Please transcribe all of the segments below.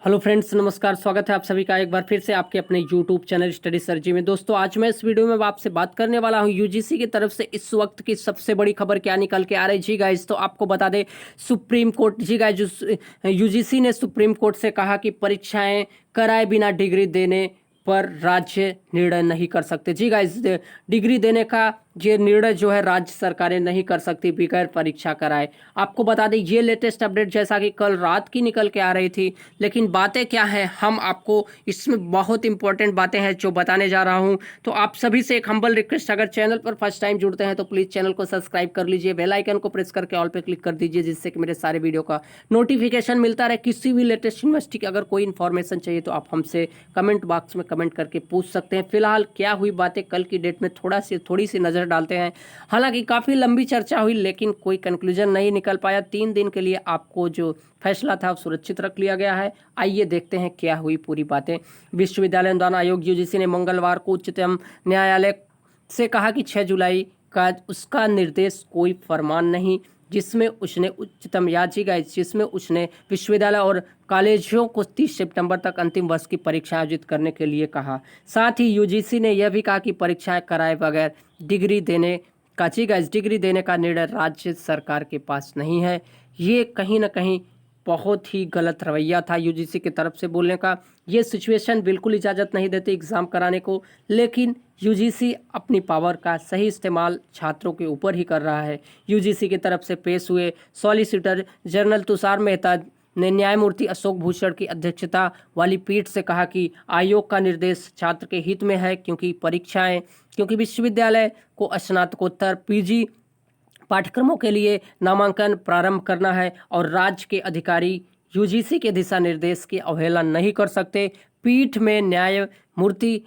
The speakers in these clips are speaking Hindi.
हेलो फ्रेंड्स, नमस्कार। स्वागत है आप सभी का एक बार फिर से आपके अपने यूट्यूब चैनल स्टडी सर जी में। दोस्तों, आज मैं इस वीडियो में आपसे बात करने वाला हूं यूजीसी की तरफ से इस वक्त की सबसे बड़ी खबर क्या निकल के आ रही है। जी गाइज, तो आपको बता दें, सुप्रीम कोर्ट, जी गाइज, यूजीसी ने सुप्रीम कोर्ट से कहा कि परीक्षाएं कराए बिना डिग्री देने पर राज्य निर्णय नहीं कर सकते। जी गाइज, डिग्री देने का ये निर्णय जो है राज्य सरकारें नहीं कर सकती बगैर परीक्षा कराए। आपको बता दें, ये लेटेस्ट अपडेट जैसा कि कल रात की निकल के आ रही थी, लेकिन बातें क्या है, हम आपको इसमें बहुत इंपॉर्टेंट बातें हैं जो बताने जा रहा हूं। तो आप सभी से एक हम्बल रिक्वेस्ट, अगर चैनल पर फर्स्ट टाइम जुड़ते हैं तो प्लीज़ चैनल को सब्सक्राइब कर लीजिए, बेल आइकन को प्रेस करके ऑल पे क्लिक कर दीजिए, जिससे कि मेरे सारे वीडियो का नोटिफिकेशन मिलता रहे। किसी भी लेटेस्ट यूनिवर्सिटी की अगर कोई इन्फॉर्मेशन चाहिए तो आप हमसे कमेंट बॉक्स में कमेंट करके पूछ सकते हैं। फिलहाल क्या हुई बातें कल की डेट में थोड़ी सी नज़र डालते हैं। हालांकि काफ़ी लंबी चर्चा हुई, लेकिन कोई कंक्लूजन नहीं निकल पाया। 3 दिन के लिए आपको जो फैसला था वो सुरक्षित रख लिया गया है। आइए देखते हैं क्या हुई पूरी बातें। विश्वविद्यालय अनुदान आयोग यूजीसी ने मंगलवार को उच्चतम न्यायालय से कहा कि 6 जुलाई का उसका निर्देश कोई फरमान नहीं जिसमें उसने उच्चतम याचिका जिसमें उसने विश्वविद्यालय और कॉलेजों को 30 सितंबर तक अंतिम वर्ष की परीक्षा आयोजित करने के लिए कहा। साथ ही यूजीसी ने यह भी कहा कि परीक्षाएं कराए बगैर डिग्री देने डिग्री देने का निर्णय राज्य सरकार के पास नहीं है। ये कहीं ना कहीं बहुत ही गलत रवैया था यूजीसी की तरफ से बोलने का। ये सिचुएशन बिल्कुल इजाज़त नहीं देती एग्ज़ाम कराने को, लेकिन यूजीसी अपनी पावर का सही इस्तेमाल छात्रों के ऊपर ही कर रहा है। यूजीसी की तरफ से पेश हुए सॉलिसिटर जनरल तुषार मेहता ने न्यायमूर्ति अशोक भूषण की अध्यक्षता वाली पीठ से कहा कि आयोग का निर्देश छात्र के हित में है, क्योंकि विश्वविद्यालय को स्नातकोत्तर पीजी पाठ्यक्रमों के लिए नामांकन प्रारंभ करना है और राज्य के अधिकारी यूजीसी के दिशा निर्देश की अवहेलना नहीं कर सकते। पीठ में न्यायमूर्ति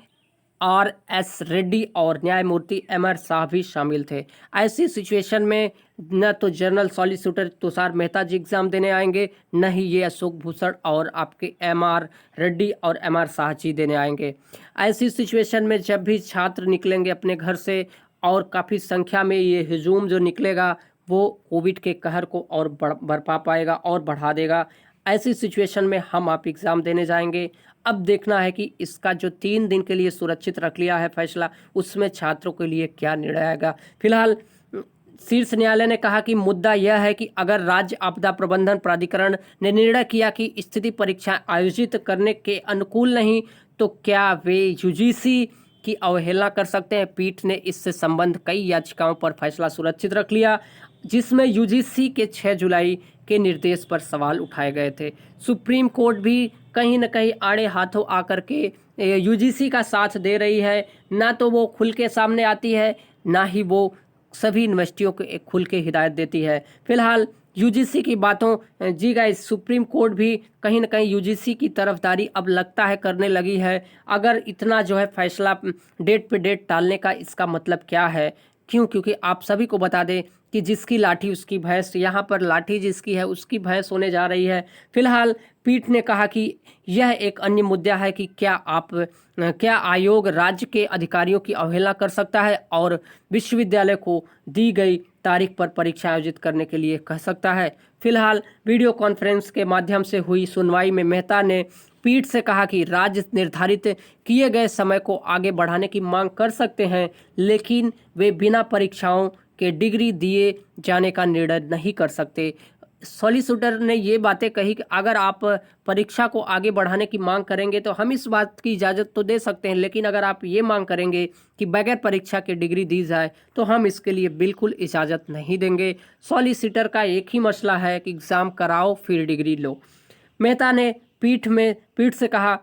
आर.एस. रेड्डी और न्यायमूर्ति एम.आर. शाह भी शामिल थे। ऐसी सिचुएशन में न तो जनरल सॉलिसिटर तुषार मेहता जी एग्जाम देने आएंगे, न ही ये अशोक भूषण और आपके एम.आर. रेड्डी और एम.आर. शाह जी देने आएंगे। ऐसी सिचुएशन में जब भी छात्र निकलेंगे अपने घर से और काफ़ी संख्या में ये हुजूम जो निकलेगा वो कोविड के कहर को और बरपा पाएगा और बढ़ा देगा। ऐसी सिचुएशन में हम आप एग्ज़ाम देने जाएंगे। अब देखना है कि इसका जो 3 दिन के लिए सुरक्षित रख लिया है फैसला, उसमें छात्रों के लिए क्या निर्णय आएगा। फिलहाल शीर्ष न्यायालय ने कहा कि मुद्दा यह है कि अगर राज्य आपदा प्रबंधन प्राधिकरण ने निर्णय किया कि स्थिति परीक्षा आयोजित करने के अनुकूल नहीं, तो क्या वे यूजीसी की अवहेलना कर सकते हैं। पीठ ने इससे संबंध कई याचिकाओं पर फैसला सुरक्षित रख लिया, जिसमें यूजीसी के 6 जुलाई के निर्देश पर सवाल उठाए गए थे। सुप्रीम कोर्ट भी कहीं न कहीं आड़े हाथों आकर के यूजीसी का साथ दे रही है। ना तो वो खुल के सामने आती है, ना ही वो सभी यूनिवर्सिटियों को एक खुल के हिदायत देती है। फिलहाल यूजीसी की बातों, जी गाइस, सुप्रीम कोर्ट भी कहीं ना कहीं यूजीसी की तरफदारी अब लगता है करने लगी है। अगर इतना जो है फैसला डेट पे डेट टालने का इसका मतलब क्या है, क्योंकि आप सभी को बता दें कि जिसकी लाठी उसकी भैंस, यहाँ पर लाठी जिसकी है उसकी भैंस होने जा रही है। फिलहाल पीठ ने कहा कि यह एक अन्य मुद्दा है कि क्या आयोग राज्य के अधिकारियों की अवहेलना कर सकता है और विश्वविद्यालय को दी गई तारीख पर परीक्षा आयोजित करने के लिए कह सकता है। फिलहाल वीडियो कॉन्फ्रेंस के माध्यम से हुई सुनवाई में मेहता ने पीठ से कहा कि राज्य निर्धारित किए गए समय को आगे बढ़ाने की मांग कर सकते हैं, लेकिन वे बिना परीक्षाओं के डिग्री दिए जाने का निर्णय नहीं कर सकते। सॉलिसिटर ने ये बातें कही कि अगर आप परीक्षा को आगे बढ़ाने की मांग करेंगे तो हम इस बात की इजाज़त तो दे सकते हैं, लेकिन अगर आप ये मांग करेंगे कि बगैर परीक्षा के डिग्री दी जाए तो हम इसके लिए बिल्कुल इजाज़त नहीं देंगे। सॉलिसिटर का एक ही मसला है कि एग्ज़ाम कराओ फिर डिग्री लो। मेहता ने पीठ से कहा,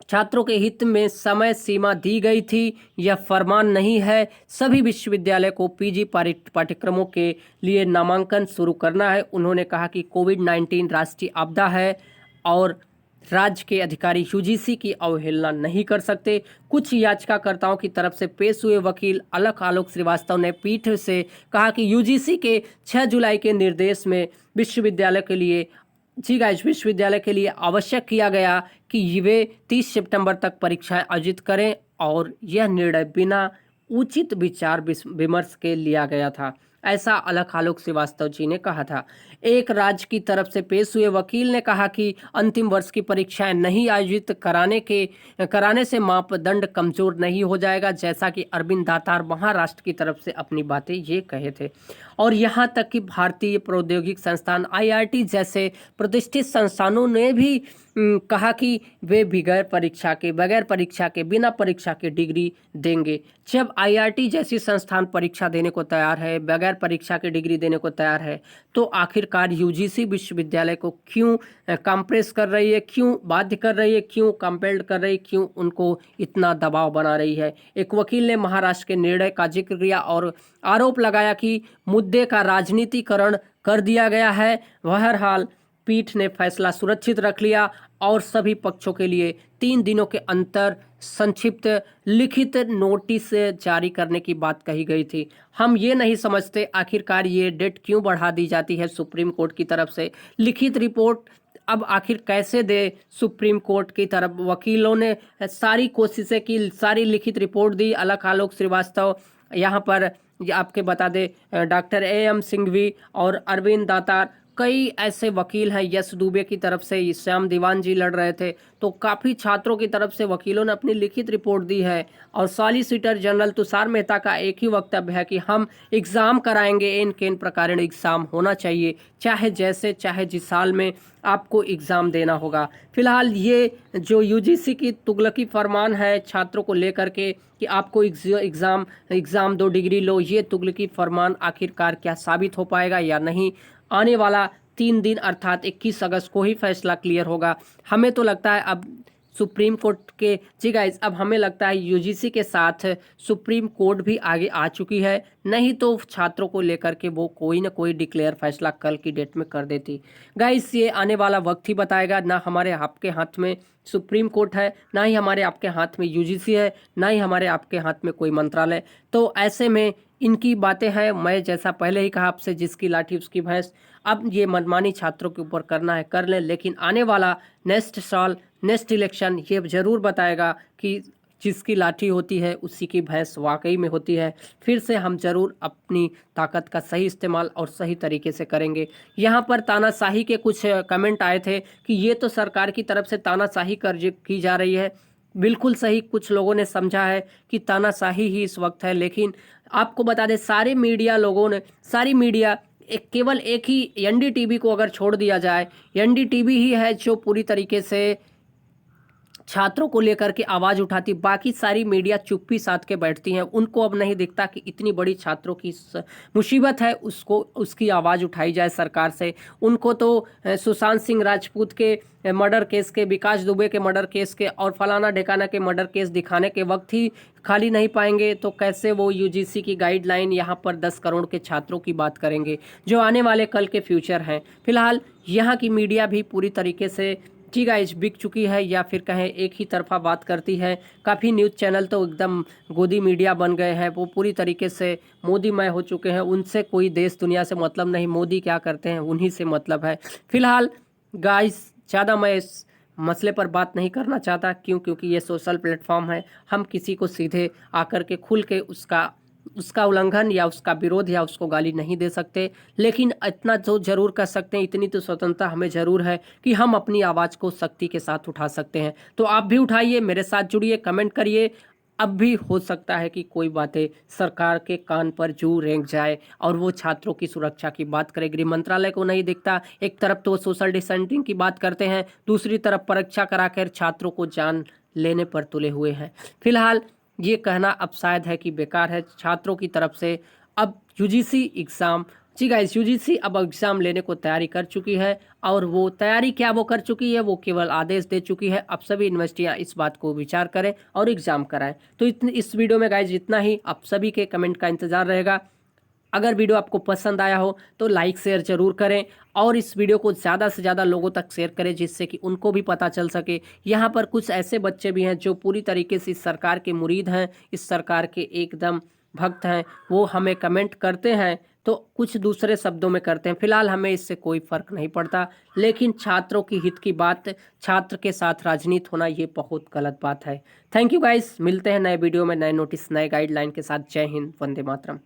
छात्रों के हित में समय सीमा दी गई थी, यह फरमान नहीं है। सभी विश्वविद्यालय को पीजी पाठ्यक्रमों के लिए नामांकन शुरू करना है। उन्होंने कहा कि कोविड-19 राष्ट्रीय आपदा है और राज्य के अधिकारी यूजीसी की अवहेलना नहीं कर सकते। कुछ याचिकाकर्ताओं की तरफ से पेश हुए वकील आलोक श्रीवास्तव ने पीठ से कहा कि यूजीसी के 6 जुलाई के निर्देश में विश्वविद्यालय के लिए आवश्यक किया गया कि वे 30 सितंबर तक परीक्षाएं आयोजित करें और यह निर्णय बिना उचित विचार विमर्श के लिया गया था। ऐसा आलोक श्रीवास्तव जी ने कहा था। एक राज्य की तरफ से पेश हुए। वकील ने कहा कि अंतिम वर्ष की परीक्षाएं नहीं आयोजित कराने से मापदंड कमजोर नहीं हो जाएगा, जैसा कि अरविंद दातार महाराष्ट्र की तरफ से अपनी बातें ये कहे थे। और यहाँ तक कि भारतीय प्रौद्योगिक संस्थान आईआईटी जैसे प्रतिष्ठित संस्थानों ने भी कहा कि वे बगैर परीक्षा के बिना परीक्षा के डिग्री देंगे। जब आईआईटी जैसी संस्थान परीक्षा देने को तैयार है, बगैर परीक्षा के डिग्री देने को तैयार है, तो आखिरकार यूजीसी विश्वविद्यालय को क्यों कंप्रेस कर रही है, क्यों बाध्य कर रही है, क्यों कंपेल्ड कर रही है, क्यों उनको इतना दबाव बना रही है। एक वकील ने महाराष्ट्र के निर्णय का जिक्र किया और आरोप लगाया कि मुद्दे का राजनीतिकरण कर दिया गया है। बहरहाल पीठ ने फैसला सुरक्षित रख लिया और सभी पक्षों के लिए 3 दिनों के अंतर संक्षिप्त लिखित नोटिस जारी करने की बात कही गई थी। हम ये नहीं समझते आखिरकार ये डेट क्यों बढ़ा दी जाती है सुप्रीम कोर्ट की तरफ से। लिखित रिपोर्ट अब आखिर कैसे दे सुप्रीम कोर्ट की तरफ। वकीलों ने सारी कोशिशें की, सारी लिखित रिपोर्ट दी। अलख आलोक श्रीवास्तव यहाँ पर आपके बता दे, डॉक्टर AM सिंघवी और अरविंद दातार, कई ऐसे वकील हैं। यश दुबे की तरफ से श्याम दीवान जी लड़ रहे थे, तो काफ़ी छात्रों की तरफ से वकीलों ने अपनी लिखित रिपोर्ट दी है। और सॉलिसिटर जनरल तुषार मेहता का एक ही वक्तव्य है कि हम एग्ज़ाम कराएंगे, इन केन प्रकार एग्ज़ाम होना चाहिए, चाहे जिस साल में आपको एग्ज़ाम देना होगा। फिलहाल ये जो यूजीसी की तुगलकी फरमान है छात्रों को लेकर के कि आपको एग्ज़ाम दो, डिग्री लो, ये तुगलकी फरमान आखिरकार क्या साबित हो पाएगा या नहीं, आने वाला 3 दिन अर्थात 21 अगस्त को ही फैसला क्लियर होगा। हमें तो लगता है अब सुप्रीम कोर्ट के जी गाइस, अब हमें लगता है यूजीसी के साथ सुप्रीम कोर्ट भी आगे आ चुकी है, नहीं तो छात्रों को लेकर के वो कोई ना कोई डिक्लेयर फैसला कल की डेट में कर देती। गाइस ये आने वाला वक्त ही बताएगा। ना हमारे आपके हाथ में सुप्रीम कोर्ट है, ना ही हमारे आपके हाथ में यूजीसी है, ना ही हमारे आपके हाथ में कोई मंत्रालय। तो ऐसे में इनकी बातें हैं, मैं जैसा पहले ही कहा आपसे, जिसकी लाठी उसकी भैंस। अब ये मनमानी छात्रों के ऊपर करना है कर लें, लेकिन आने वाला नेक्स्ट साल नेक्स्ट इलेक्शन ये ज़रूर बताएगा कि जिसकी लाठी होती है उसी की भैंस वाकई में होती है। फिर से हम ज़रूर अपनी ताकत का सही इस्तेमाल और सही तरीके से करेंगे। यहाँ पर तानाशाही के कुछ कमेंट आए थे कि ये तो सरकार की तरफ से तानाशाही की जा रही है। बिल्कुल सही, कुछ लोगों ने समझा है कि तानाशाही ही इस वक्त है, लेकिन आपको बता दें सारी मीडिया केवल एक ही एनडीटीवी को अगर छोड़ दिया जाए, एनडीटीवी ही है जो पूरी तरीके से छात्रों को लेकर के आवाज़ उठाती। बाकी सारी मीडिया चुप्पी साध के बैठती हैं। उनको अब नहीं दिखता कि इतनी बड़ी छात्रों की मुसीबत है, उसकी आवाज़ उठाई जाए सरकार से। उनको तो सुशांत सिंह राजपूत के मर्डर केस के, विकास दुबे के मर्डर केस के और फलाना ढेकाना के मर्डर केस दिखाने के वक्त ही खाली नहीं पाएंगे, तो कैसे वो यूजीसी की गाइडलाइन यहाँ पर 10 करोड़ के छात्रों की बात करेंगे जो आने वाले कल के फ्यूचर हैं। फिलहाल यहाँ की मीडिया भी पूरी तरीके से जी गाइस बिक चुकी है, या फिर कहें एक ही तरफा बात करती है। काफ़ी न्यूज़ चैनल तो एकदम गोदी मीडिया बन गए हैं, वो पूरी तरीके से मोदीमय हो चुके हैं। उनसे कोई देश दुनिया से मतलब नहीं, मोदी क्या करते हैं उन्हीं से मतलब है। फिलहाल गाइस ज़्यादा मैं इस मसले पर बात नहीं करना चाहता, क्योंकि ये सोशल प्लेटफॉर्म है। हम किसी को सीधे आकर के खुल के उसका उल्लंघन या उसका विरोध या उसको गाली नहीं दे सकते, लेकिन इतना तो जरूर कर सकते हैं, इतनी तो स्वतंत्रता हमें जरूर है कि हम अपनी आवाज़ को सख्ती के साथ उठा सकते हैं। तो आप भी उठाइए, मेरे साथ जुड़िए, कमेंट करिए। अब भी हो सकता है कि कोई बातें सरकार के कान पर जू रेंग जाए और वो छात्रों की सुरक्षा की बात करे। गृह मंत्रालय को नहीं दिखता, एक तरफ तो वो सोशल डिस्टेंसिंग की बात करते हैं, दूसरी तरफ परीक्षा कराकर छात्रों को जान लेने पर तुले हुए हैं। फिलहाल ये कहना अब शायद है कि बेकार है छात्रों की तरफ से। अब यूजीसी एग्ज़ाम, जी गाइस, यूजीसी अब एग्ज़ाम लेने को तैयारी कर चुकी है, और वो तैयारी क्या वो कर चुकी है, वो केवल आदेश दे चुकी है। अब सभी यूनिवर्सिटियाँ इस बात को विचार करें और एग्ज़ाम कराएं। तो इस वीडियो में गाइस इतना ही। आप सभी के कमेंट का इंतज़ार रहेगा। अगर वीडियो आपको पसंद आया हो तो लाइक शेयर ज़रूर करें, और इस वीडियो को ज़्यादा से ज़्यादा लोगों तक शेयर करें, जिससे कि उनको भी पता चल सके। यहाँ पर कुछ ऐसे बच्चे भी हैं जो पूरी तरीके से इस सरकार के मुरीद हैं, इस सरकार के एकदम भक्त हैं। वो हमें कमेंट करते हैं तो कुछ दूसरे शब्दों में करते हैं। फिलहाल हमें इससे कोई फ़र्क नहीं पड़ता, लेकिन छात्रों की हित की बात, छात्र के साथ राजनीति होना, ये बहुत गलत बात है। थैंक यू गाइस, मिलते हैं नए वीडियो में, नए नोटिस, नए गाइडलाइन के साथ। जय हिंद, वंदे मातरम।